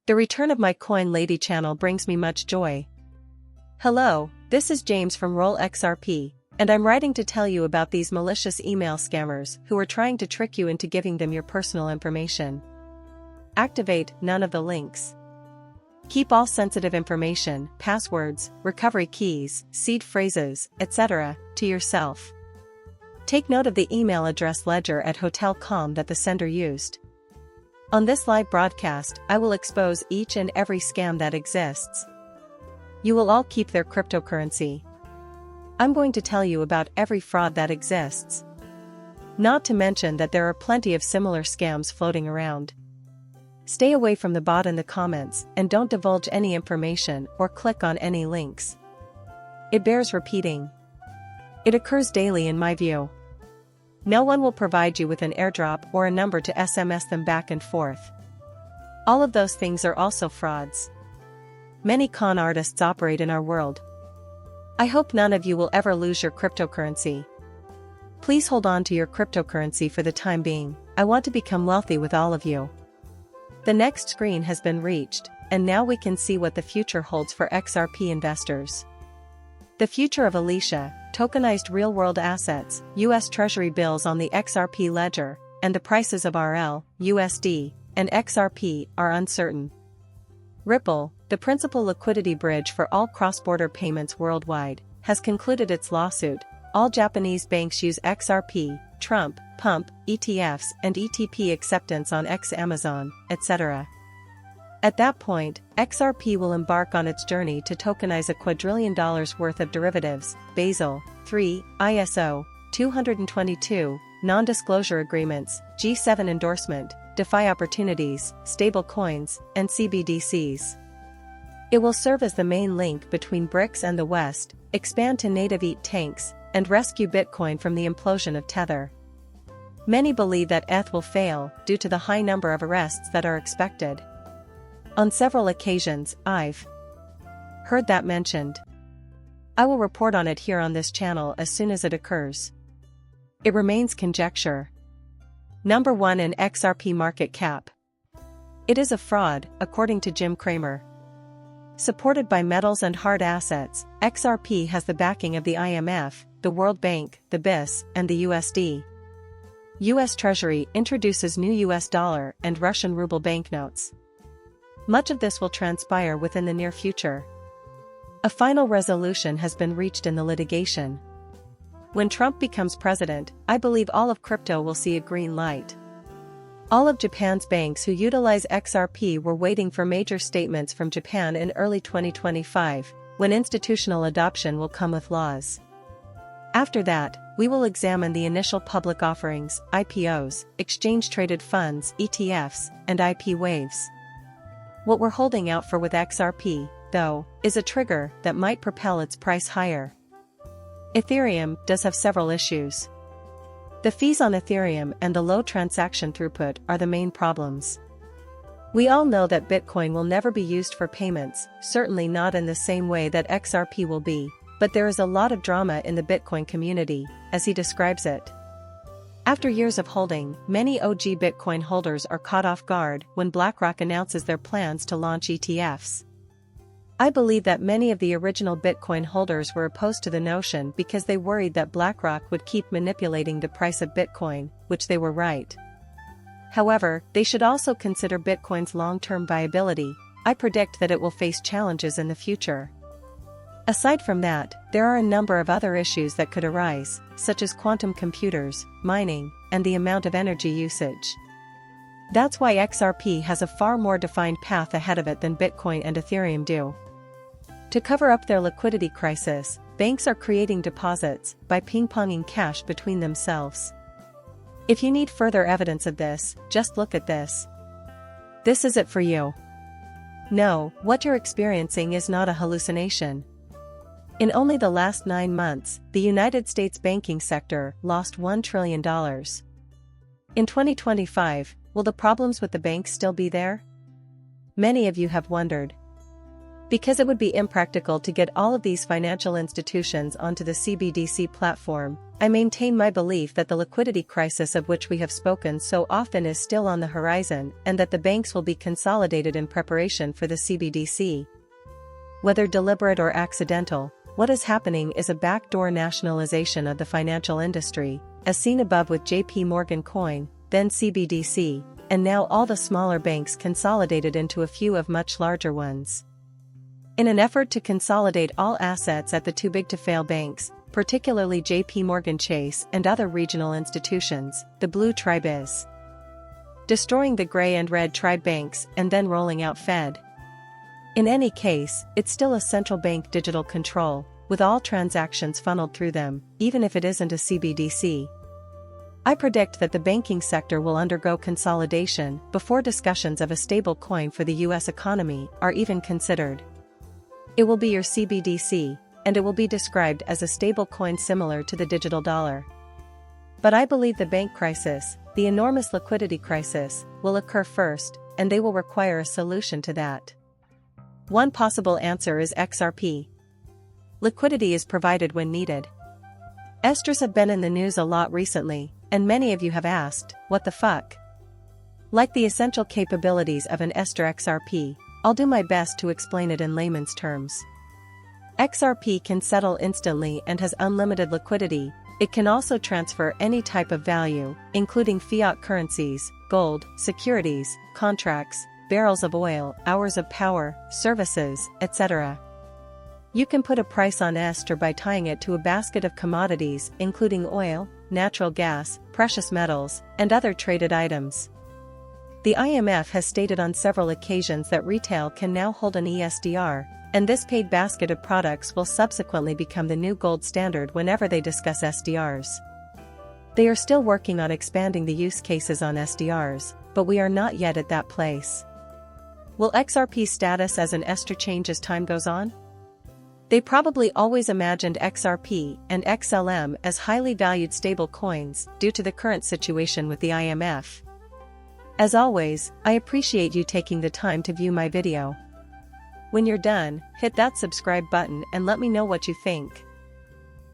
The return of my Coin Lady channel brings me much joy. Hello, this is James from Roll XRP, and I'm writing to tell you about these malicious email scammers who are trying to trick you into giving them your personal information. Activate none of the links. Keep all sensitive information, passwords, recovery keys, seed phrases, etc., to yourself. Take note of the email address ledger at Hotel.com that the sender used. On this live broadcast, I will expose each and every scam that exists. You will all keep their cryptocurrency. I'm going to tell you about every fraud that exists. Not to mention that there are plenty of similar scams floating around. Stay away from the bot in the comments and don't divulge any information or click on any links. It bears repeating. It occurs daily in my view. No one will provide you with an airdrop or a number to SMS them back and forth. All of those things are also frauds. Many con artists operate in our world. I hope none of you will ever lose your cryptocurrency. Please hold on to your cryptocurrency for the time being. I want to become wealthy with all of you. The next screen has been reached, and now we can see what the future holds for XRP investors. The future of Alicia, tokenized real-world assets, US Treasury bills on the XRP ledger, and the prices of RL, USD, and XRP are uncertain. Ripple, the principal liquidity bridge for all cross-border payments worldwide, has concluded its lawsuit. All Japanese banks use XRP, Trump, Pump, ETFs and ETP acceptance on X Amazon, etc. At that point, XRP will embark on its journey to tokenize $1 quadrillion worth of derivatives, Basel III, ISO 222, non-disclosure agreements, G7 endorsement, DeFi opportunities, stable coins, and CBDCs. It will serve as the main link between BRICS and the West, expand to native ETH tanks, and rescue Bitcoin from the implosion of Tether. Many believe that ETH will fail due to the high number of arrests that are expected. On several occasions, I've heard that mentioned. I will report on it here on this channel as soon as it occurs. It remains conjecture. Number 1 in XRP market cap. It is a fraud, according to Jim Cramer. Supported by metals and hard assets, XRP has the backing of the IMF, the World Bank, the BIS, and the USD. US Treasury introduces new US dollar and Russian ruble banknotes. Much of this will transpire within the near future. A final resolution has been reached in the litigation. When Trump becomes president, I believe all of crypto will see a green light. All of Japan's banks who utilize XRP were waiting for major statements from Japan in early 2025, when institutional adoption will come with laws. After that, we will examine the initial public offerings, IPOs, exchange-traded funds, ETFs, and IP waves. What we're holding out for with XRP, though, is a trigger that might propel its price higher. Ethereum does have several issues. The fees on Ethereum and the low transaction throughput are the main problems. We all know that Bitcoin will never be used for payments, certainly not in the same way that XRP will be, but there is a lot of drama in the Bitcoin community, as he describes it. After years of holding, many OG Bitcoin holders are caught off guard when BlackRock announces their plans to launch ETFs. I believe that many of the original Bitcoin holders were opposed to the notion because they worried that BlackRock would keep manipulating the price of Bitcoin, which they were right. However, they should also consider Bitcoin's long-term viability. I predict that it will face challenges in the future. Aside from that, there are a number of other issues that could arise, such as quantum computers, mining, and the amount of energy usage. That's why XRP has a far more defined path ahead of it than Bitcoin and Ethereum do. To cover up their liquidity crisis, banks are creating deposits by ping-ponging cash between themselves. If you need further evidence of this, just look at this. This is it for you. No, what you're experiencing is not a hallucination. In only the last 9 months, the United States banking sector lost $1 trillion. In 2025, will the problems with the banks still be there? Many of you have wondered. Because it would be impractical to get all of these financial institutions onto the CBDC platform, I maintain my belief that the liquidity crisis of which we have spoken so often is still on the horizon and that the banks will be consolidated in preparation for the CBDC. Whether deliberate or accidental, what is happening is a backdoor nationalization of the financial industry, as seen above with JP Morgan Coin, then CBDC, and now all the smaller banks consolidated into a few of much larger ones. In an effort to consolidate all assets at the too-big-to-fail banks, particularly JP Morgan Chase and other regional institutions, the blue tribe is destroying the gray and red tribe banks and then rolling out Fed. In any case, it's still a central bank digital control, with all transactions funneled through them, even if it isn't a CBDC. I predict that the banking sector will undergo consolidation before discussions of a stable coin for the US economy are even considered. It will be your CBDC, and it will be described as a stable coin similar to the digital dollar. But I believe the bank crisis, the enormous liquidity crisis, will occur first, and they will require a solution to that. One possible answer is XRP. Liquidity is provided when needed. Esters have been in the news a lot recently, and many of you have asked, what the fuck? Like the essential capabilities of an Ester XRP, I'll do my best to explain it in layman's terms. XRP can settle instantly and has unlimited liquidity. It can also transfer any type of value, including fiat currencies, gold, securities, contracts, barrels of oil, hours of power, services, etc. You can put a price on Ester by tying it to a basket of commodities including oil, natural gas, precious metals, and other traded items. The IMF has stated on several occasions that retail can now hold an ESDR, and this paid basket of products will subsequently become the new gold standard whenever they discuss SDRs. They are still working on expanding the use cases on SDRs, but we are not yet at that place. Will XRP's status as an Ester change as time goes on? They probably always imagined XRP and XLM as highly valued stable coins due to the current situation with the IMF. As always, I appreciate you taking the time to view my video. When you're done, hit that subscribe button and let me know what you think.